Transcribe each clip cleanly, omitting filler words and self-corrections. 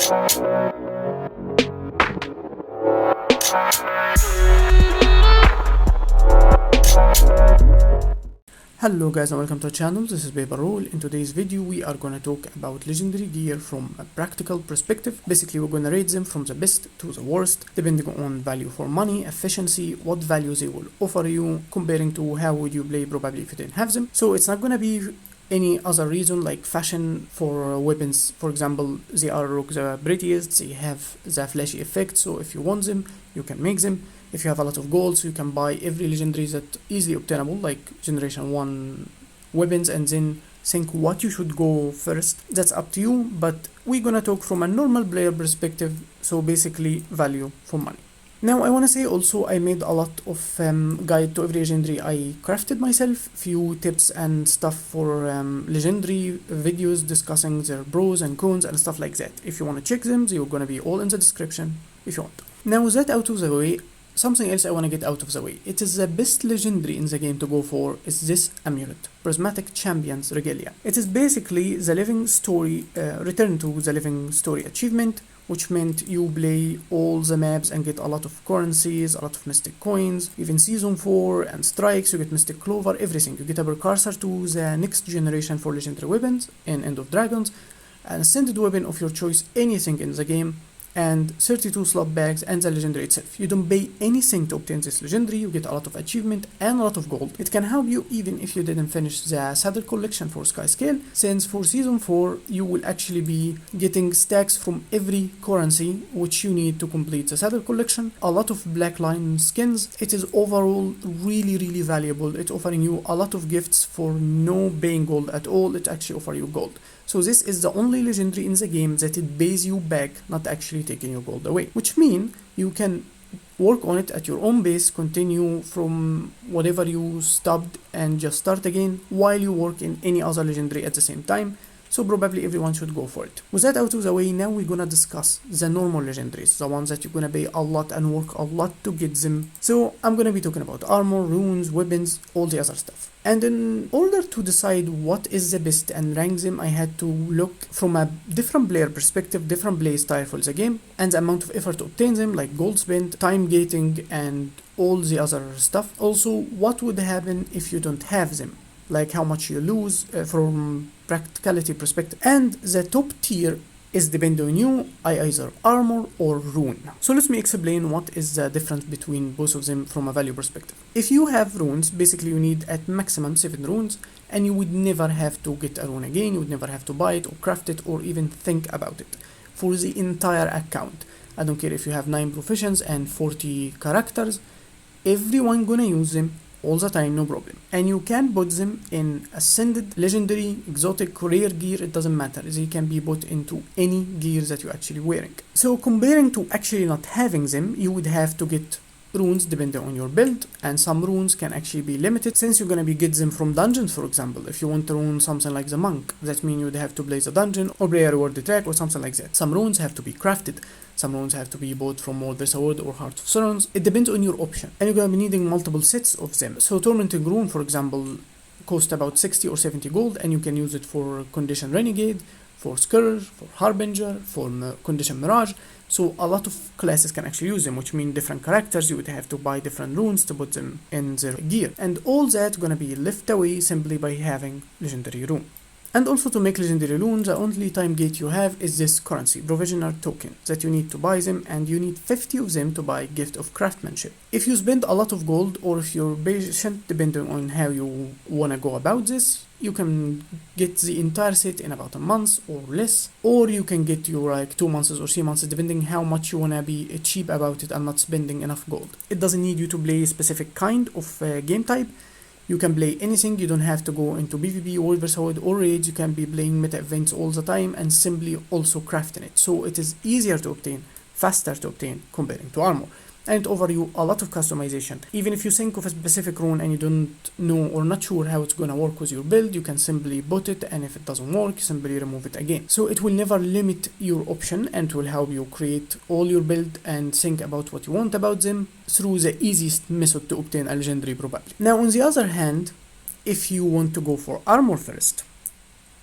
Hello guys and welcome to our channel. This is Paper Roll. In today's video we are going to talk about legendary gear from a practical perspective. Basically we're going to rate them from the best to the worst depending on value for money, efficiency, what values they will offer you comparing to how would you play probably if you didn't have them. So it's not going to be any other reason like fashion for weapons. For example, they are the prettiest, they have the flashy effect, so if you want them you can make them. If you have a lot of gold, so you can buy every legendary that easily obtainable like generation 1 weapons and then think what you should go first. That's up to you, but we're gonna talk from a normal player perspective, so basically value for money. Now I want to say also I made a lot of guide to every legendary I crafted myself, few tips and stuff for legendary videos discussing their pros and cons and stuff like that. If you want to check them, they're gonna be all in the description if you want. Now with that out of the way, something else I want to get out of the way. It is the best legendary in the game to go for is this amulet, Prismatic Champion's Regalia. It is basically the living story, return to the living story achievement, which meant you play all the maps and get a lot of currencies, a lot of mystic coins, even season 4 and strikes, you get mystic clover, everything. You get a precursor to the next generation for legendary weapons in End of Dragons, an ascended weapon of your choice, anything in the game, and 32 slot bags and the legendary itself. You don't pay anything to obtain this legendary, you get a lot of achievement and a lot of gold. It can help you even if you didn't finish the saddle collection for Sky Scale, since for season 4 you will actually be getting stacks from every currency which you need to complete the saddle collection. A lot of black line skins. It is overall really valuable. It's offering you a lot of gifts for no paying gold at all. It actually offers you gold. So this is the only legendary in the game that it pays you back, not actually taking your gold away. Which means you can work on it at your own pace, continue from whatever you stopped and just start again while you work in any other legendary at the same time. So probably everyone should go for it. With that out of the way, now we're gonna discuss the normal legendaries, the ones that you're gonna pay a lot and work a lot to get them. So I'm gonna be talking about armor, runes, weapons, all the other stuff. And in order to decide what is the best and rank them, I had to look from a different player perspective, different play style for the game, and the amount of effort to obtain them, like gold spent, time gating, and all the other stuff. Also, what would happen if you don't have them, like how much you lose from practicality perspective. And the top tier is depending on you, either armor or rune. So let me explain what is the difference between both of them from a value perspective. If you have runes, basically you need at maximum 7 runes, and you would never have to get a rune again, you would never have to buy it or craft it or even think about it for the entire account. I don't care if you have 9 professions and 40 characters, everyone gonna use them all the time, no problem. And you can put them in ascended, legendary, exotic, rare gear, it doesn't matter. They can be put into any gear that you're actually wearing. So comparing to actually not having them, you would have to get runes depending on your build, and some runes can actually be limited since you're gonna be get them from dungeons. For example, if you want to rune something like the monk, that means you'd have to blaze a dungeon or play a reward track or something like that. Some runes have to be crafted, some runes have to be bought from War Sword or Heart of Thrones. It depends on your option, and you're gonna be needing multiple sets of them. So Tormenting Rune, for example, cost about 60 or 70 gold, and you can use it for Condition Renegade, for Scourge, for Harbinger, for Condition Mirage. So a lot of classes can actually use them, which means different characters, you would have to buy different runes to put them in their gear. And all that gonna be left away simply by having legendary rune. And also to make legendary runes, the only time gate you have is this currency, provisional token, that you need to buy them, and you need 50 of them to buy Gift of Craftsmanship. If you spend a lot of gold, or if you're patient, depending on how you wanna go about this, you can get the entire set in about a month or less, or you can get your like 2 months or 3 months, depending how much you wanna be cheap about it and not spending enough gold. It doesn't need you to play a specific kind of game type. You can play anything, you don't have to go into PvP, War Sword or Raids, you can be playing meta events all the time and simply also crafting it. So it is easier to obtain, faster to obtain comparing to armor. And it offers you a lot of customization. Even if you think of a specific rune and you don't know or not sure how it's gonna work with your build, you can simply put it, and if it doesn't work, simply remove it again. So it will never limit your option, and will help you create all your build and think about what you want about them through the easiest method to obtain a legendary probably. Now on the other hand, if you want to go for armor first,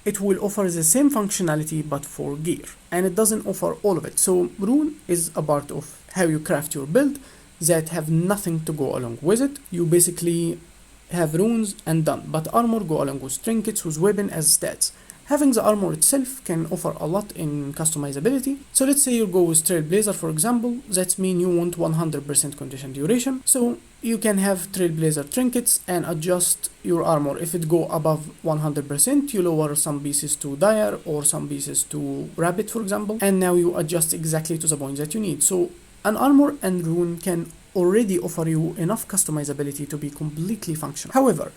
it will offer the same functionality but for gear, and it doesn't offer all of it. So rune is a part of how you craft your build that have nothing to go along with it. You basically have runes and done, but armor go along with trinkets, with weapon as stats. Having the armor itself can offer a lot in customizability. So let's say you go with Trailblazer, for example. That means you want 100% condition duration. So you can have Trailblazer trinkets and adjust your armor. If it go above 100%, you lower some pieces to dire or some pieces to rabbit, for example. And now you adjust exactly to the point that you need. So an armor and rune can already offer you enough customizability to be completely functional. However,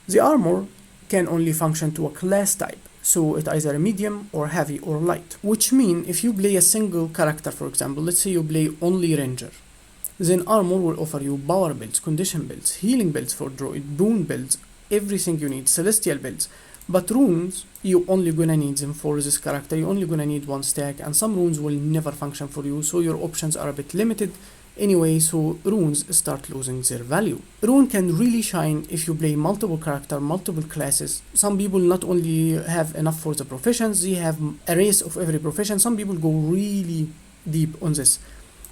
the armor can only function to a class type. So it either medium or heavy or light, which mean if you play a single character, for example, let's say you play only ranger, then armor will offer you power builds, condition builds, healing builds for druid, boon builds, everything you need, celestial builds. But runes, you only gonna need them for this character, you only gonna need one stack, and some runes will never function for you, so your options are a bit limited. Anyway, so runes start losing their value. Rune can really shine if you play multiple characters, multiple classes. Some people not only have enough for the professions, they have a race of every profession. Some people go really deep on this.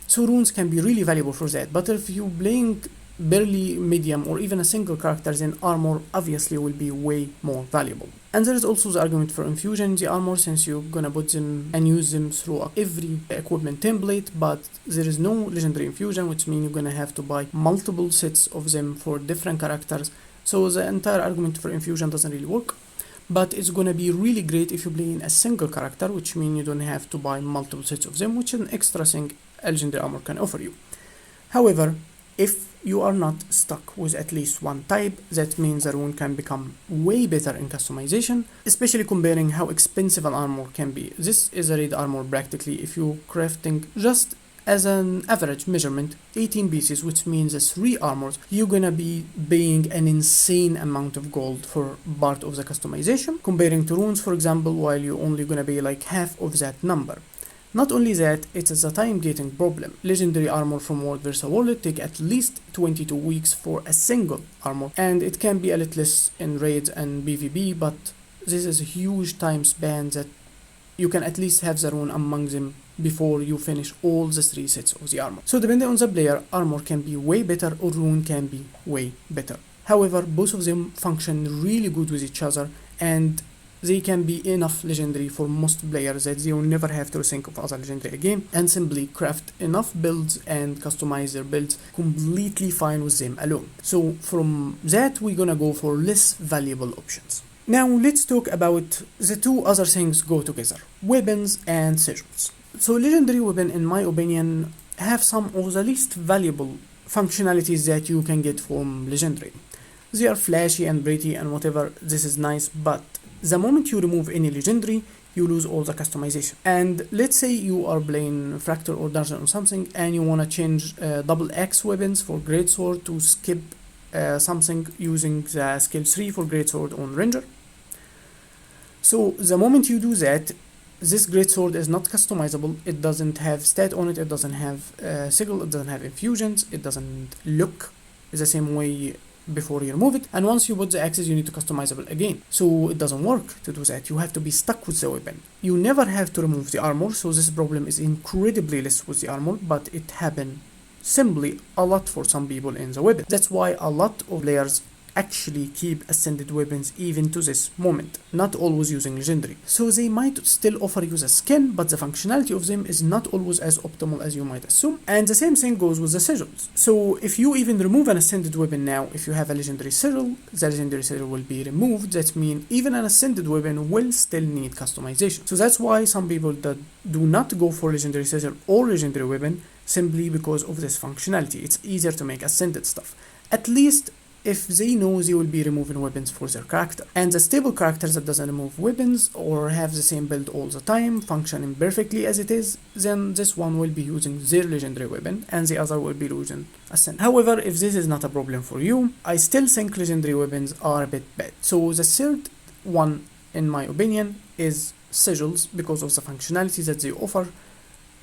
So runes can be really valuable for that. But if you playing barely medium or even a single character, then armor obviously will be way more valuable. And there is also the argument for infusion the armor, since you're gonna put them and use them through every equipment template, but there is no legendary infusion, which means you're gonna have to buy multiple sets of them for different characters. So the entire argument for infusion doesn't really work. But it's gonna be really great if you play in a single character, which means you don't have to buy multiple sets of them, which is an extra thing a legendary armor can offer you. However, if you are not stuck with at least one type, that means the rune can become way better in customization, especially comparing how expensive an armor can be. This is a raid armor practically if you're crafting just as an average measurement 18 pieces, which means 3 armors, you're gonna be paying an insane amount of gold for part of the customization, comparing to runes, for example, while you're only gonna pay like half of that number. Not only that, it is a time gating problem. Legendary armor from World vs. World take at least 22 weeks for a single armor, and it can be a little less in raids and PvP, but this is a huge time span that you can at least have the rune among them before you finish all the 3 sets of the armor. So depending on the player, armor can be way better or rune can be way better. However, both of them function really good with each other, and they can be enough legendary for most players that they will never have to think of other legendary again, and simply craft enough builds and customize their builds completely fine with them alone. So from that, we're gonna go for less valuable options. Now let's talk about the 2 other things go together, weapons and sigils. So legendary weapon, in my opinion, have some of the least valuable functionalities that you can get from legendary. They are flashy and pretty and whatever, this is nice, but the moment you remove any legendary, you lose all the customization. And let's say you are playing Fractal or Dungeon or something, and you want to change double axe weapons for Greatsword to skip something using the skill 3 for Greatsword on Ranger. So the moment you do that, this Greatsword is not customizable. It doesn't have stat on it, it doesn't have sigil, it doesn't have infusions, it doesn't look the same way before you remove it, and once you put the axes you need to customizable again, so it doesn't work to do that. You have to be stuck with the weapon. You never have to remove the armor, so this problem is incredibly less with the armor, but it happens simply a lot for some people in the weapon. That's why a lot of players actually keep ascended weapons even to this moment, not always using legendary. So they might still offer you the skin, but the functionality of them is not always as optimal as you might assume. And the same thing goes with the sigils. So if you even remove an ascended weapon now, if you have a legendary sigil, the legendary sigil will be removed. That means even an ascended weapon will still need customization. So that's why some people that do not go for legendary sigil or legendary weapon, simply because of this functionality. It's easier to make ascended stuff, at least if they know they will be removing weapons for their character. And the stable characters that doesn't remove weapons or have the same build all the time, functioning perfectly as it is, then this one will be using their legendary weapon and the other will be using ascend. However, if this is not a problem for you, I still think legendary weapons are a bit bad. So the third one, in my opinion, is sigils, because of the functionality that they offer,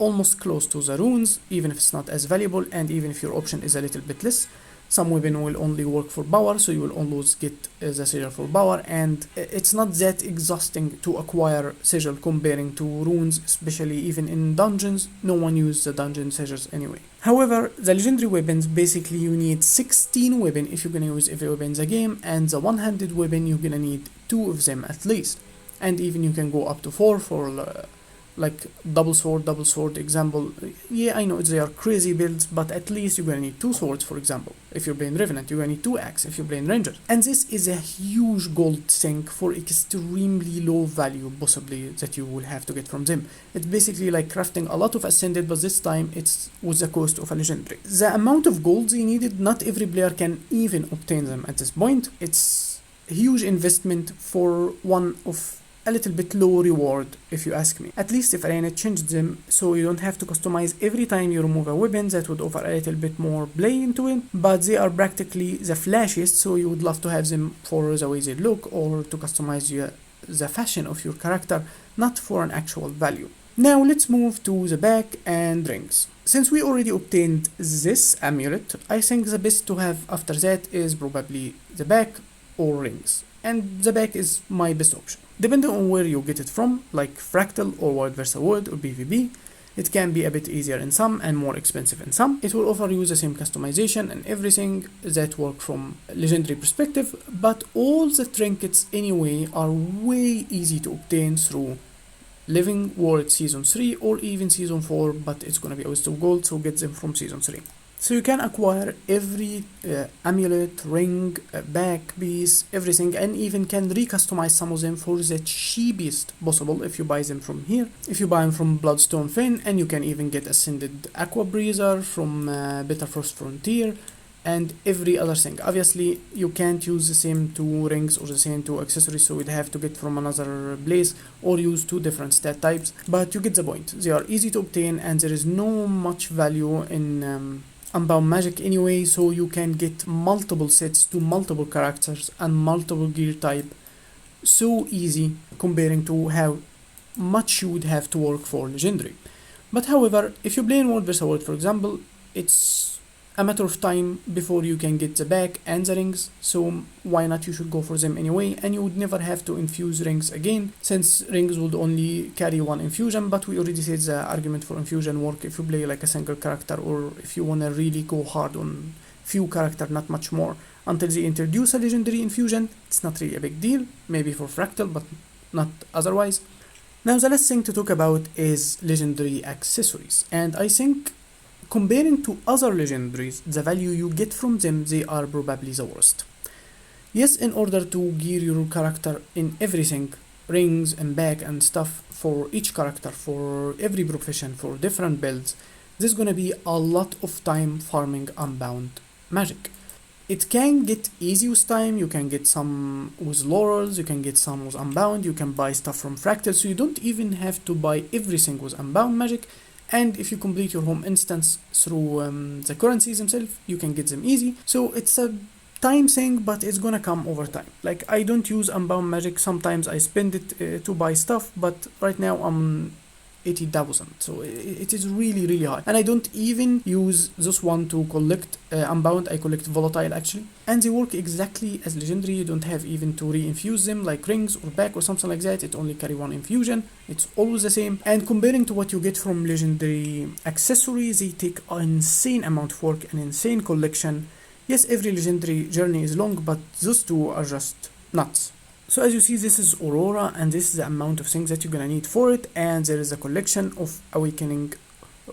almost close to the runes, even if it's not as valuable and even if your option is a little bit less. Some weapon will only work for power, so you will always get the sigil for power, and it's not that exhausting to acquire sigil comparing to runes, especially even in dungeons. No one uses the dungeon sigils anyway. However, the legendary weapons, basically you need 16 weapons if you're gonna use every weapon in the game, and the one-handed weapon you're gonna need 2 of them at least, and even you can go up to 4 for like double sword example. Yeah, I know they are crazy builds, but at least you're gonna need 2 swords, for example. If you're playing Revenant, you're gonna need 2 axes if you're playing Ranger. And this is a huge gold sink for extremely low value, possibly, that you will have to get from them. It's basically like crafting a lot of Ascended, but this time it's with the cost of a Legendary. The amount of golds you needed, not every player can even obtain them at this point. It's a huge investment for one of a little bit low reward, if you ask me. At least if Arena changed them so you don't have to customize every time you remove a weapon, that would offer a little bit more play into it, but they are practically the flashiest, so you would love to have them for the way they look or to customize the fashion of your character, not for an actual value. Now let's move to the back and rings. Since we already obtained this amulet, I think the best to have after that is probably the back or rings, and the back is my best option. Depending on where you get it from, like Fractal or Wild Versa Wood or PvP, it can be a bit easier in some and more expensive in some. It will offer you the same customization and everything that work from a legendary perspective, but all the trinkets anyway are way easy to obtain through Living World Season 3 or even Season 4, but it's gonna be a waste of gold, so get them from Season 3. So you can acquire every amulet, ring, back piece, everything, and even can recustomize some of them for the cheapest possible if you buy them from here. If you buy them from Bloodstone Fen, and you can even get Ascended Aqua Breezer from Bitter Frost Frontier, and every other thing. Obviously, you can't use the same 2 rings or the same 2 accessories, so you'd have to get from another place or use 2 different stat types, but you get the point. They are easy to obtain, and there is no much value in Unbound magic anyway, so you can get multiple sets to multiple characters and multiple gear type so easy comparing to how much you would have to work for legendary. But however, if you play in World vs. World, for example, it's a matter of time before you can get the back and the rings, so why not? You should go for them anyway, and you would never have to infuse rings again, since rings would only carry 1 infusion, but we already said the argument for infusion work if you play like a single character, or if you wanna really go hard on few character, not much more. Until they introduce a legendary infusion, it's not really a big deal, maybe for Fractal, but not otherwise. Now the last thing to talk about is legendary accessories, and I think comparing to other legendaries, the value you get from them, they are probably the worst. Yes, in order to gear your character in everything, rings and back and stuff for each character, for every profession, for different builds, there's gonna be a lot of time farming Unbound magic. It can get easy with time, you can get some with laurels, you can get some with Unbound, you can buy stuff from Fractal, so you don't even have to buy everything with Unbound magic. And if you complete your home instance through the currencies themselves, you can get them easy. So it's a time thing, but it's gonna come over time. Like, I don't use Unbound magic, sometimes I spend it to buy stuff, but right now I'm 80,000, so it is really high. And I don't even use this one to collect Unbound, I collect Volatile actually. And they work exactly as legendary, you don't have even to re-infuse them like rings or back or something like that, it only carry 1 infusion, it's always the same. And comparing to what you get from legendary accessories, they take an insane amount of work, an insane collection. Yes, every legendary journey is long, but those 2 are just nuts. So as you see, this is Aurora, and this is the amount of things that you're gonna need for it, and there is a collection of Awakening,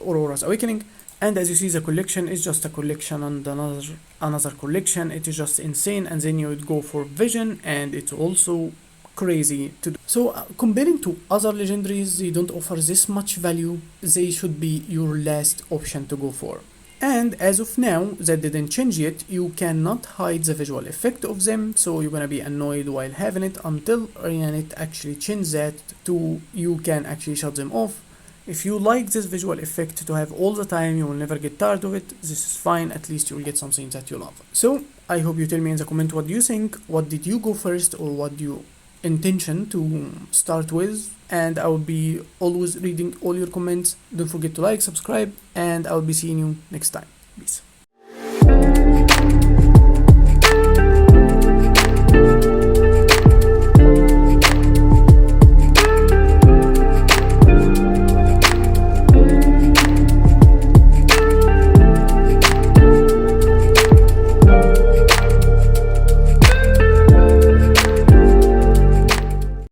Aurora's Awakening, and as you see, the collection is just a collection and another collection. It is just insane, and then you would go for Vision, and it's also crazy to do. So comparing to other legendaries, they don't offer this much value. They should be your last option to go for. And as of now, that didn't change yet, you cannot hide the visual effect of them, so you're gonna be annoyed while having it until Renet actually changes that to you can actually shut them off. If you like this visual effect to have all the time, you will never get tired of it. This is fine, at least you will get something that you love. So I hope you tell me in the comment what do you think, what did you go first, or what do you intention to start with, and I will be always reading all your comments. Don't forget to like, subscribe, and I will be seeing you next time. Peace.